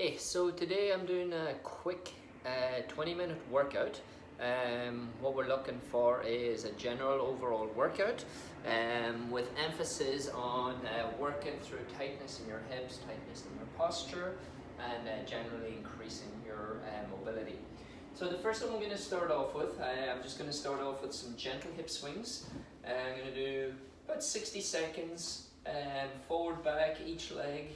Hey, so today I'm doing a quick 20-minute workout. What we're looking for is a general overall workout with emphasis on working through tightness in your hips, tightness in your posture, and generally increasing your mobility. So the first one we're going to start off with, I'm just going to start off with some gentle hip swings. I'm going to do about 60 seconds, forward, back, each leg,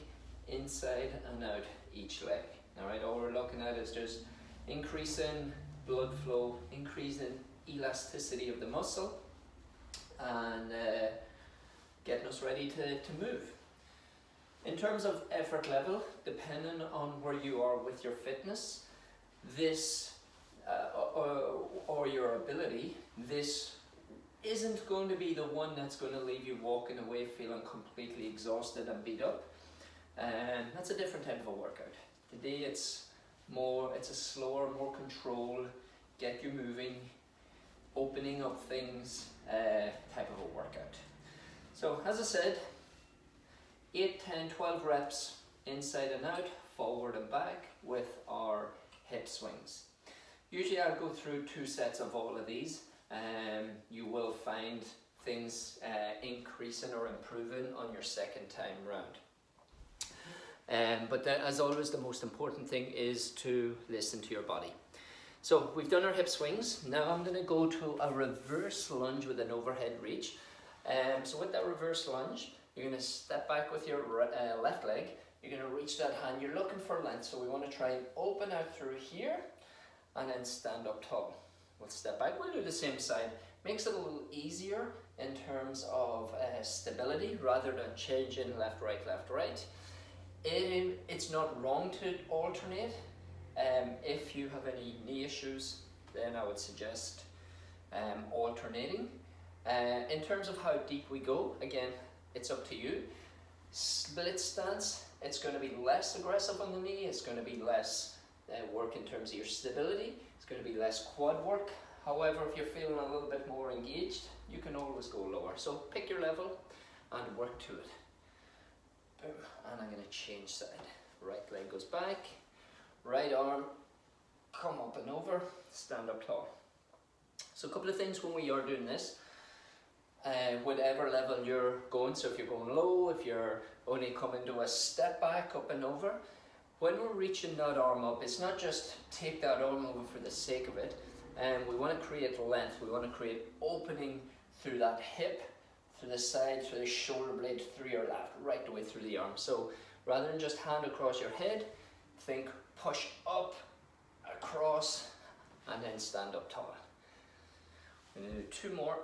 inside and out each leg. Alright, all we're looking at is just increasing blood flow, increasing elasticity of the muscle, and getting us ready to move. In terms of effort level, depending on where you are with your fitness, this or your ability, this isn't going to be the one that's going to leave you walking away feeling completely exhausted and beat up. And that's a different type of a workout. Today it's a slower, more controlled, get you moving, opening up things type of a workout. So as I said, 8, 10, 12 reps inside and out, forward and back with our hip swings. Usually I'll go through 2 sets of all of these. You will find things increasing or improving on your second time round. But as always, the most important thing is to listen to your body. So we've done our hip swings. Now I'm going to go to a reverse lunge with an overhead reach. So with that reverse lunge, you're going to step back with your left leg. You're going to reach that hand. You're looking for length. So we want to try and open out through here and then stand up tall. We'll step back. We'll do the same side. Makes it a little easier in terms of stability rather than changing left, right. It's not wrong to alternate. If you have any knee issues, then I would suggest alternating. In terms of how deep we go, again, it's up to you. Split stance, it's going to be less aggressive on the knee, it's going to be less work in terms of your stability, it's going to be less quad work. However, if you're feeling a little bit more engaged, you can always go lower. So pick your level and work to it. And I'm going to change side. Right leg goes back, right arm, come up and over, stand up tall. So a couple of things when we are doing this, whatever level you're going, so if you're going low, if you're only coming to a step back, up and over, when we're reaching that arm up, it's not just take that arm over for the sake of it, and we want to create length, we want to create opening through that hip, through the side, through the shoulder blade, through your lat, right the way through the arm. So rather than just hand across your head, think push up, across, and then stand up tall. We're going to do 2 more.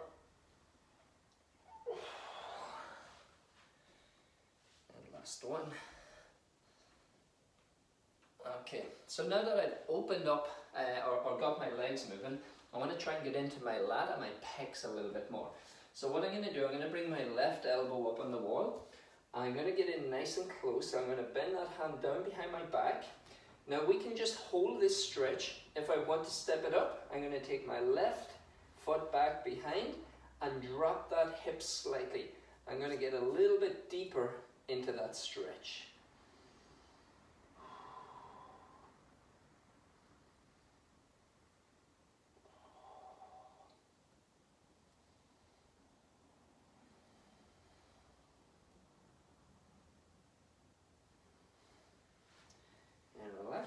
And last one. Okay, so now that I've opened up or got my legs moving, I want to try and get into my lat and my pecs a little bit more. So what I'm going to do, I'm going to bring my left elbow up on the wall. I'm going to get in nice and close. I'm going to bend that hand down behind my back. Now we can just hold this stretch. If I want to step it up, I'm going to take my left foot back behind and drop that hip slightly. I'm going to get a little bit deeper into that stretch.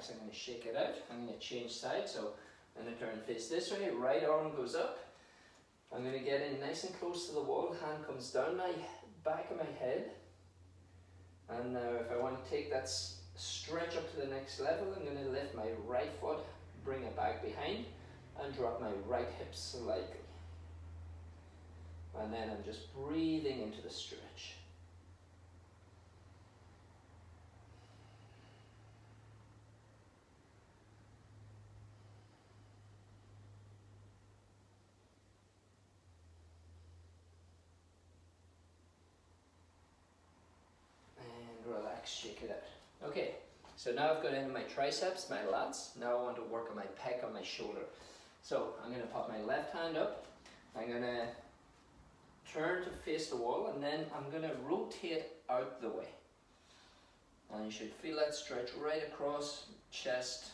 I'm going to shake it out. I'm going to change sides. So I'm going to turn face this way. Right arm goes up. I'm going to get in nice and close to the wall. Hand comes down my back of my head. And now if I want to take that stretch up to the next level, I'm going to lift my right foot, bring it back behind, and drop my right hip slightly. And then I'm just breathing into the stretch. Shake it out. Okay, so now I've got into my triceps, my lats. Now I want to work on my pec, on my shoulder. So I'm going to pop my left hand up. I'm going to turn to face the wall, and then I'm going to rotate out the way. And you should feel that stretch right across chest,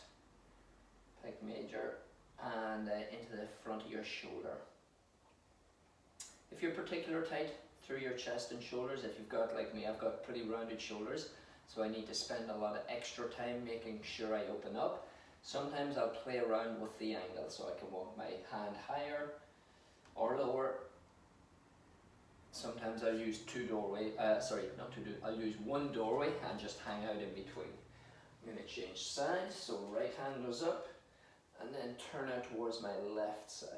pec major, and into the front of your shoulder. If you're particular tight through your chest and shoulders, if you've got, like me, I've got pretty rounded shoulders, so I need to spend a lot of extra time making sure I open up. Sometimes I'll play around with the angle, so I can walk my hand higher or lower. Sometimes I'll use I'll use one doorway and just hang out in between. I'm going to change sides, so right hand goes up and then turn out towards my left side.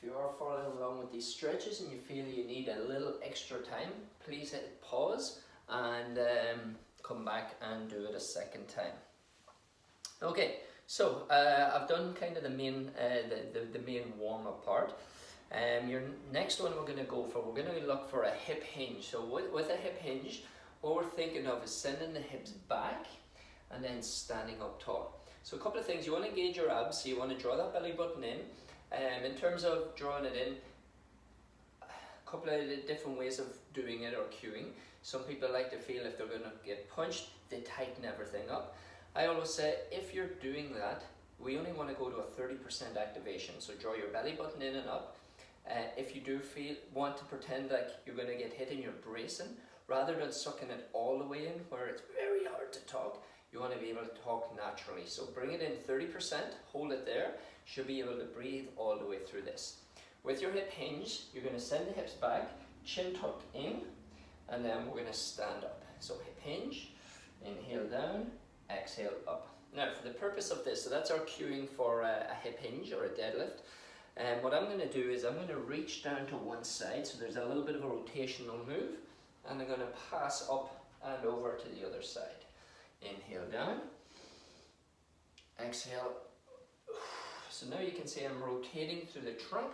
If you are following along with these stretches and you feel you need a little extra time, please hit pause and come back and do it a second time. Okay, so I've done kind of the main warm-up part. Your next one we're going to go for, we're going to look for a hip hinge. So with a hip hinge, what we're thinking of is sending the hips back and then standing up tall. So a couple of things, you want to engage your abs, so you want to draw that belly button in. In terms of drawing it in, a couple of different ways of doing it or cueing. Some people like to feel if they're going to get punched, they tighten everything up. I always say if you're doing that, we only want to go to a 30% activation. So draw your belly button in and up. If you do want to pretend like you're going to get hit and you're bracing, rather than sucking it all the way in where it's very hard to talk, you want to be able to talk naturally. So bring it in 30%, hold it there. Should be able to breathe all the way through this. With your hip hinge, you're going to send the hips back, chin tucked in, and then we're going to stand up. So hip hinge, inhale down, exhale up. Now for the purpose of this, so that's our cueing for a hip hinge or a deadlift. And what I'm going to do is I'm going to reach down to one side, so there's a little bit of a rotational move, and I'm going to pass up and over to the other side. Inhale down, exhale. So now you can see I'm rotating through the trunk.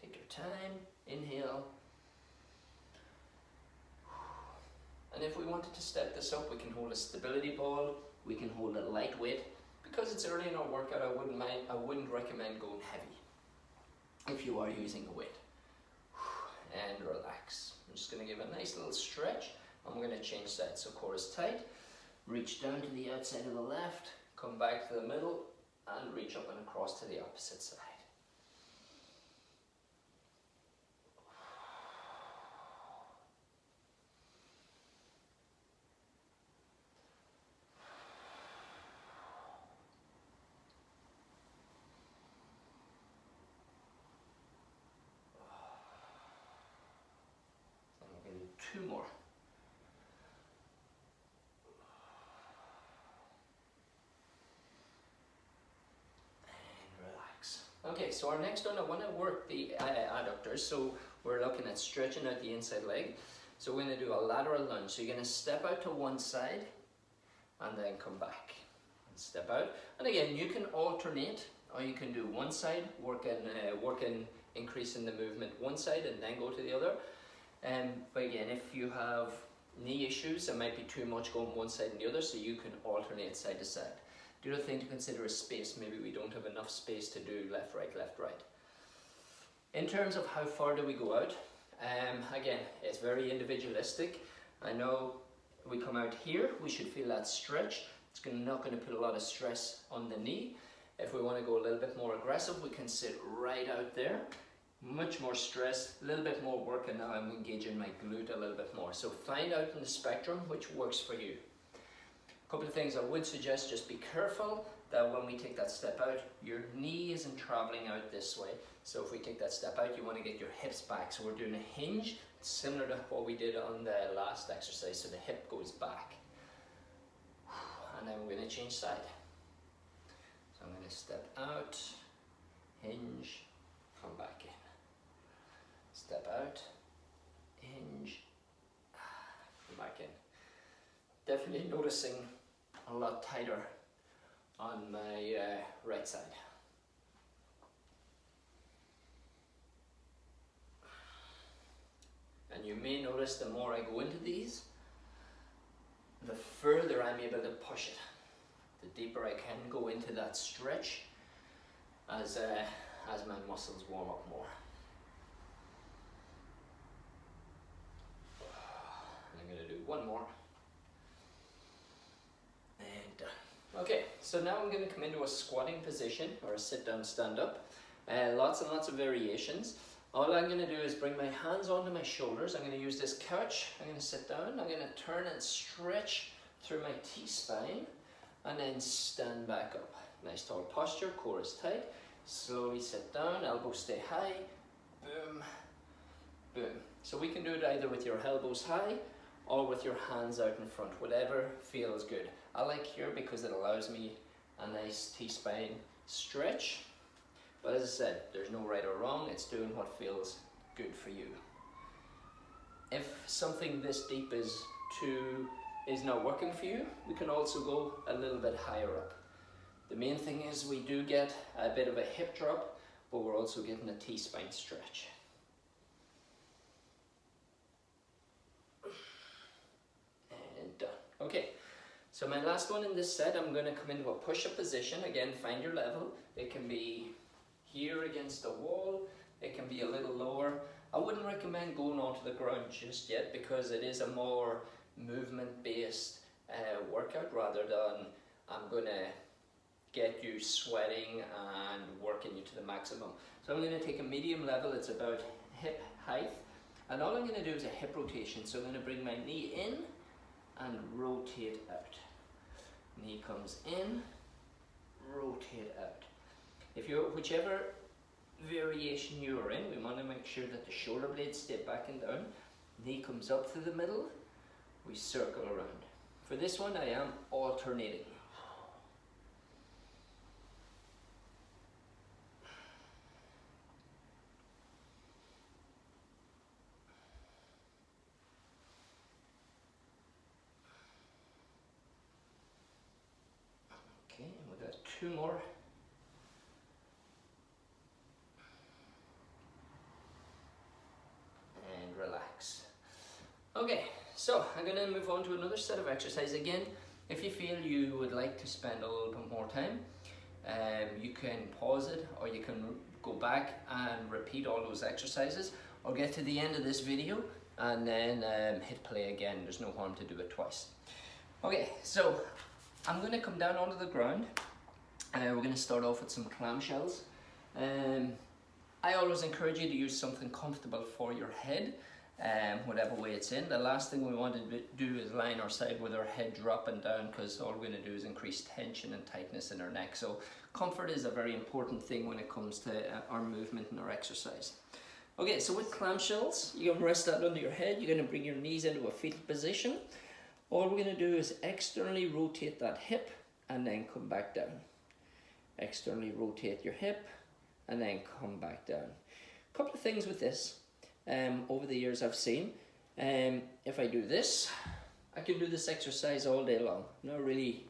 Take your time, inhale. And if we wanted to step this up, we can hold a stability ball, we can hold it lightweight. Because it's early in our workout, I wouldn't recommend going heavy if you are using a weight. And relax. I'm just going to give a nice little stretch and we're going to change sides. So core is tight, reach down to the outside of the left, come back to the middle and reach up and across to the opposite side. Two more. And relax. Okay, so our next one, I want to work the adductors. So we're looking at stretching out the inside leg. So we're going to do a lateral lunge. So you're going to step out to one side and then come back and step out. And again, you can alternate, or you can do one side, working increasing the movement one side and then go to the other. But again, if you have knee issues, it might be too much going one side and the other, so you can alternate side to side. The other thing to consider is space. Maybe we don't have enough space to do left, right, left, right. In terms of how far do we go out, again, it's very individualistic. I know we come out here, we should feel that stretch. It's not going to put a lot of stress on the knee. If we want to go a little bit more aggressive, we can sit right out there. Much more stress, a little bit more work, and now I'm engaging my glute a little bit more. So find out in the spectrum which works for you. A couple of things I would suggest, just be careful that when we take that step out, your knee isn't traveling out this way. So if we take that step out, you want to get your hips back. So we're doing a hinge, similar to what we did on the last exercise. So the hip goes back. And then we're going to change side. So I'm going to step out, hinge, come back in. Step out, hinge, come back in. Definitely noticing a lot tighter on my right side. And you may notice the more I go into these, the further I'm able to push it, the deeper I can go into that stretch as my muscles warm up more. I'm going to do one more. And done. Okay, so now I'm going to come into a squatting position or a sit down stand up. Lots and lots of variations. All I'm going to do is bring my hands onto my shoulders. I'm going to use this couch. I'm going to sit down. I'm going to turn and stretch through my T-spine and then stand back up. Nice tall posture, core is tight. Slowly sit down, elbows stay high. Boom, boom. So we can do it either with your elbows high or with your hands out in front, whatever feels good. I like here because it allows me a nice T-spine stretch. But as I said, there's no right or wrong, it's doing what feels good for you. If something this deep is not working for you, we can also go a little bit higher up. The main thing is we do get a bit of a hip drop, but we're also getting a T-spine stretch. And done. Okay, so my last one in this set, I'm going to come into a push-up position. Again, find your level. It can be here against the wall, it can be a little lower. I wouldn't recommend going onto the ground just yet because it is a more movement-based workout rather than I'm going to get you sweating and working you to the maximum. So I'm going to take a medium level, it's about hip height, and all I'm going to do is a hip rotation. So I'm going to bring my knee in and rotate out. Knee comes in, rotate out. If you're, whichever variation you're in, we want to make sure that the shoulder blades stay back and down. Knee comes up through the middle, we circle around. For this one I am alternating. Okay, we've got two more. Relax. Okay, so I'm going to move on to another set of exercises. Again, if you feel you would like to spend a little bit more time, you can pause it or you can go back and repeat all those exercises or get to the end of this video and then hit play again. There's no harm to do it twice. Okay, so I'm going to come down onto the ground. We're going to start off with some clamshells. I always encourage you to use something comfortable for your head, whatever way it's in. The last thing we want to do is lie on our side with our head dropping down because all we're going to do is increase tension and tightness in our neck. So comfort is a very important thing when it comes to our movement and our exercise. Okay, so with clamshells, you can rest that under your head. You're going to bring your knees into a fetal position. All we're going to do is externally rotate that hip and then come back down. Externally rotate your hip and then come back down. A couple of things with this over the years I've seen. If I do this, I can do this exercise all day long. I'm not really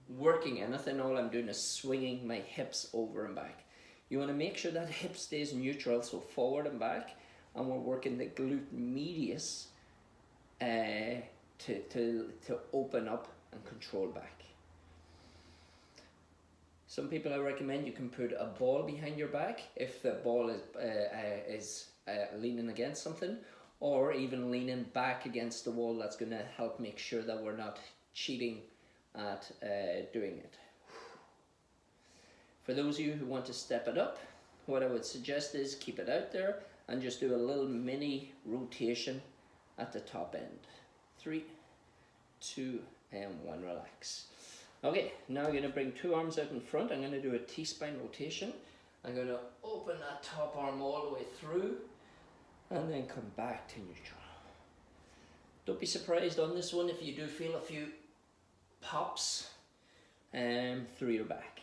working anything, all I'm doing is swinging my hips over and back. You want to make sure that hip stays neutral, so forward and back, and we're working the glute medius to open up and control back. Some people I recommend you can put a ball behind your back if the ball is leaning against something, or even leaning back against the wall. That's going to help make sure that we're not cheating at doing it. For those of you who want to step it up, what I would suggest is keep it out there and just do a little mini rotation at the top end. 3, 2, and 1, relax. Okay, now I'm going to bring two arms out in front. I'm going to do a T-spine rotation. I'm going to open that top arm all the way through and then come back to neutral. Don't be surprised on this one if you do feel a few pops through your back.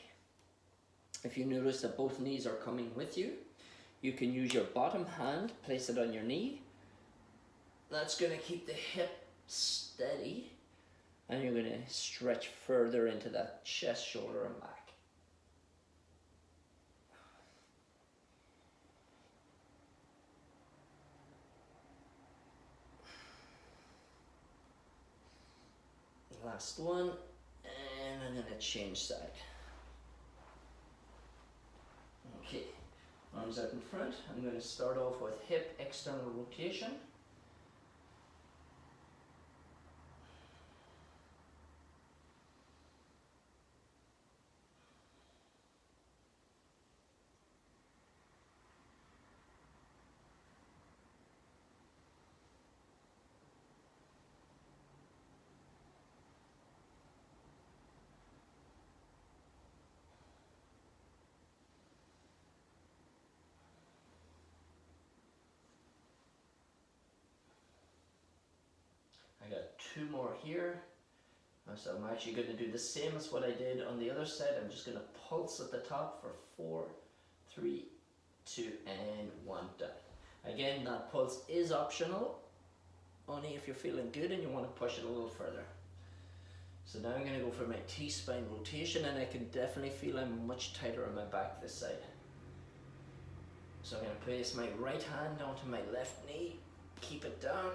If you notice that both knees are coming with you, you can use your bottom hand, place it on your knee. That's going to keep the hip steady and you're going to stretch further into that chest, shoulder, and back. Last one, and I'm going to change side. Okay, arms out in front. I'm going to start off with hip external rotation. I got 2 more here. So I'm actually going to do the same as what I did on the other side. I'm just going to pulse at the top for 4, 3, 2, and 1 down. Again, that pulse is optional, only if you're feeling good and you want to push it a little further. So now I'm going to go for my T-spine rotation, and I can definitely feel I'm much tighter on my back this side. So I'm going to place my right hand onto my left knee, keep it down.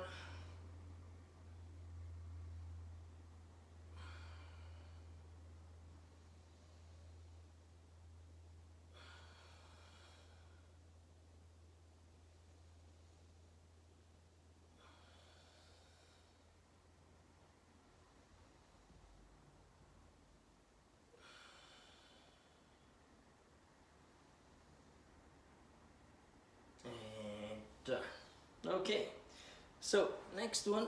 Okay, so next one,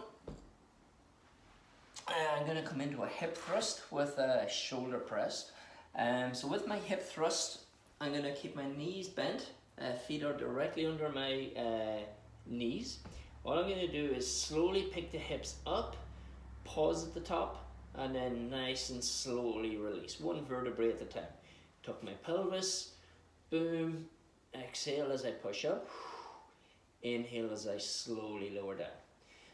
I'm going to come into a hip thrust with a shoulder press. So with my hip thrust, I'm going to keep my knees bent, feet are directly under my knees. All I'm going to do is slowly pick the hips up, pause at the top, and then nice and slowly release, 1 vertebrae at a time. Tuck my pelvis, boom, exhale as I push up. Inhale as I slowly lower down.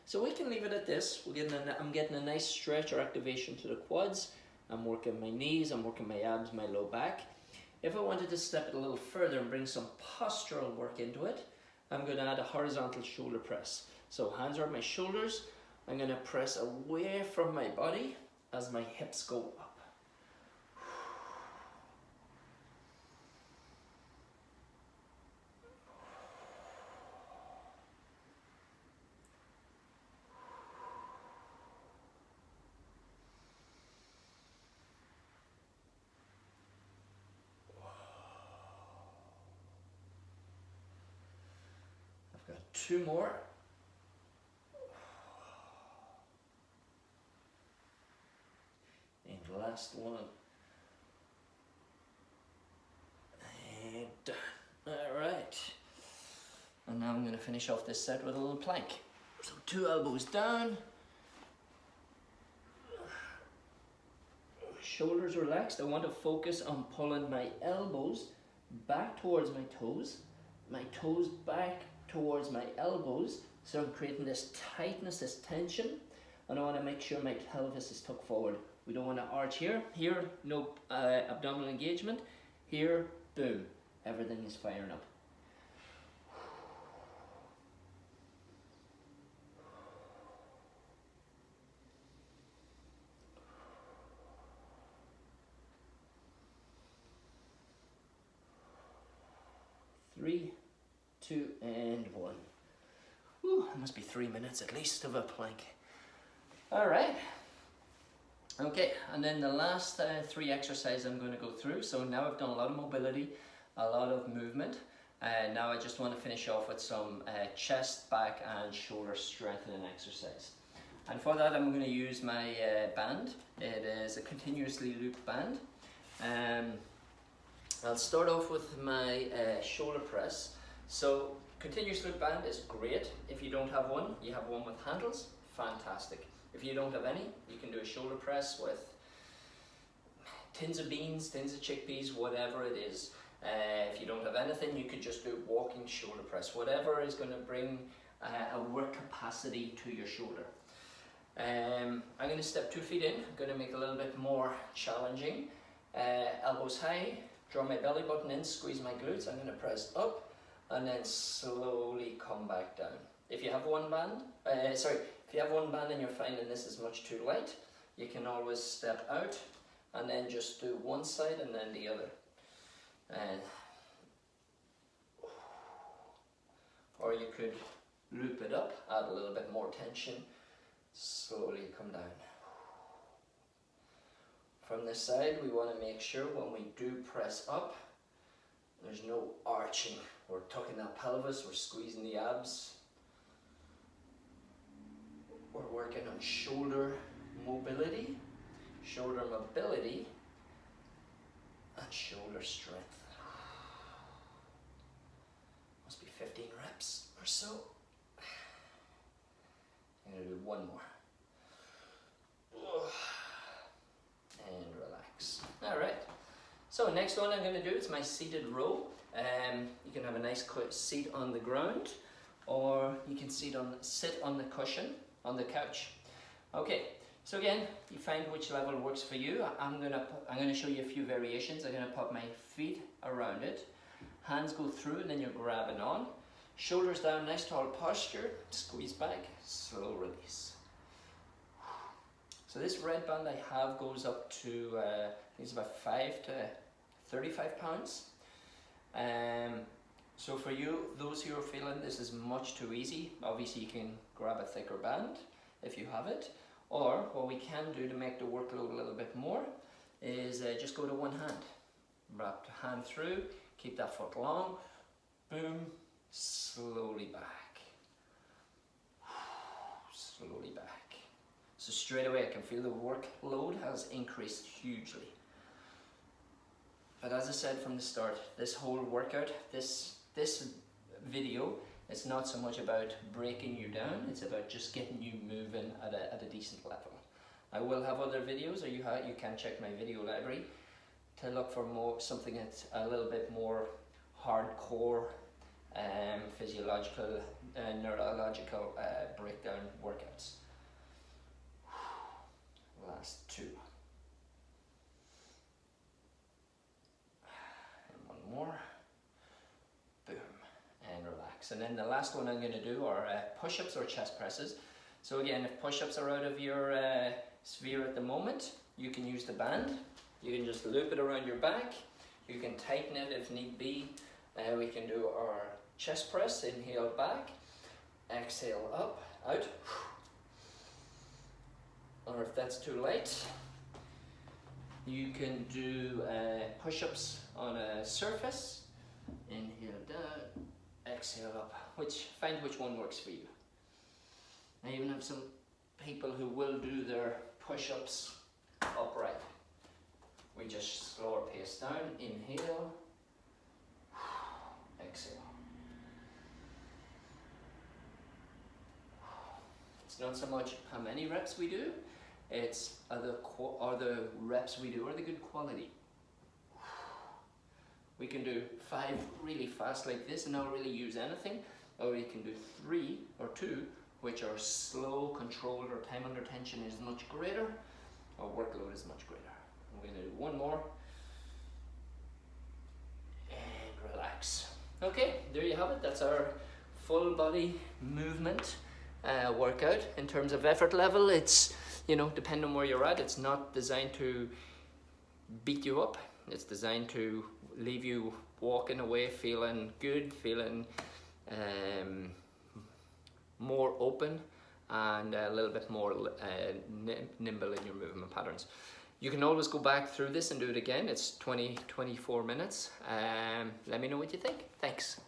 So we can leave it at this. I'm getting a nice stretch or activation to the quads. I'm working my knees, I'm working my abs, my low back. If I wanted to step it a little further and bring some postural work into it, I'm going to add a horizontal shoulder press. So hands are at my shoulders. I'm going to press away from my body as my hips go up. I've got 2 more. And the last one. And done. Alright. And now I'm going to finish off this set with a little plank. So 2 elbows down. Shoulders relaxed. I want to focus on pulling my elbows back towards my toes back towards my elbows. So I'm creating this tightness, this tension, and I want to make sure my pelvis is tucked forward. We don't want to arch here. Here, no abdominal engagement. Here, boom, everything is firing up. Three, 2, and 1. Whew, it must be 3 minutes at least of a plank. All right. Okay, and then the last 3 exercises I'm going to go through. So now I've done a lot of mobility, a lot of movement. Now I just want to finish off with some chest, back, and shoulder strengthening exercise. And for that, I'm going to use my band. It is a continuously looped band. I'll start off with my shoulder press. So continuous loop band is great. If you don't have one, you have one with handles, fantastic. If you don't have any, you can do a shoulder press with tins of beans, tins of chickpeas, whatever it is. If you don't have anything, you could just do walking shoulder press, whatever is going to bring a work capacity to your shoulder. I'm going to step 2 feet in. I'm going to make it a little bit more challenging. Elbows high, draw my belly button in, squeeze my glutes. I'm going to press up and then slowly come back down. If you have one band, if you have one band and you're finding this is much too light, you can always step out and then just do one side and then the other. Or you could loop it up, add a little bit more tension, slowly come down. From this side, we want to make sure when we do press up, there's no arching. We're tucking that pelvis, we're squeezing the abs. We're working on shoulder mobility, and shoulder strength. Must be 15 reps or so. I'm going to do one more. And relax. Alright, so next one I'm going to do is my seated row. You can have a nice seat on the ground, or you can sit on the cushion on the couch. Okay, so again, you find which level works for you. I'm gonna show you a few variations. I'm gonna put my feet around it, hands go through, and then you're grabbing on. Shoulders down, nice tall posture, squeeze back, slow release. So this red band I have goes up to, I think it's about 5 to 35 pounds. So for you, those who are feeling this is much too easy, obviously you can grab a thicker band if you have it, or what we can do to make the workload a little bit more is just go to one hand. Wrap the hand through, keep that foot long, boom, slowly back, slowly back. So straight away I can feel the workload has increased hugely. But as I said from the start, this whole workout, this video, it's not so much about breaking you down, it's about just getting you moving at a decent level. I will have other videos, or you can check my video library to look for something that's a little bit more hardcore, physiological, neurological breakdown workouts. Last 2. And one more. Boom. And relax. And then the last one I'm going to do are push-ups or chest presses. So again, if push-ups are out of your sphere at the moment, you can use the band. You can just loop it around your back. You can tighten it if need be. We can do our chest press. Inhale back. Exhale up, out. Or if that's too light, you can do push-ups on a surface. Inhale down, exhale up. Find which one works for you. I even have some people who will do their push-ups upright. We just slower pace down. Inhale, exhale. It's not so much how many reps we do, it's are the reps we do are the good quality. We can do 5 really fast like this and not really use anything, or we can do 3 or 2 which are slow, controlled, or time under tension is much greater, or workload is much greater. We're going to do one more and relax. Okay, there you have it. That's our full body movement workout. In terms of effort level, it's, depending on where you're at, it's not designed to beat you up. It's designed to leave you walking away feeling good, feeling more open and a little bit more nimble in your movement patterns. You can always go back through this and do it again. It's 24 minutes. Let me know what you think. Thanks.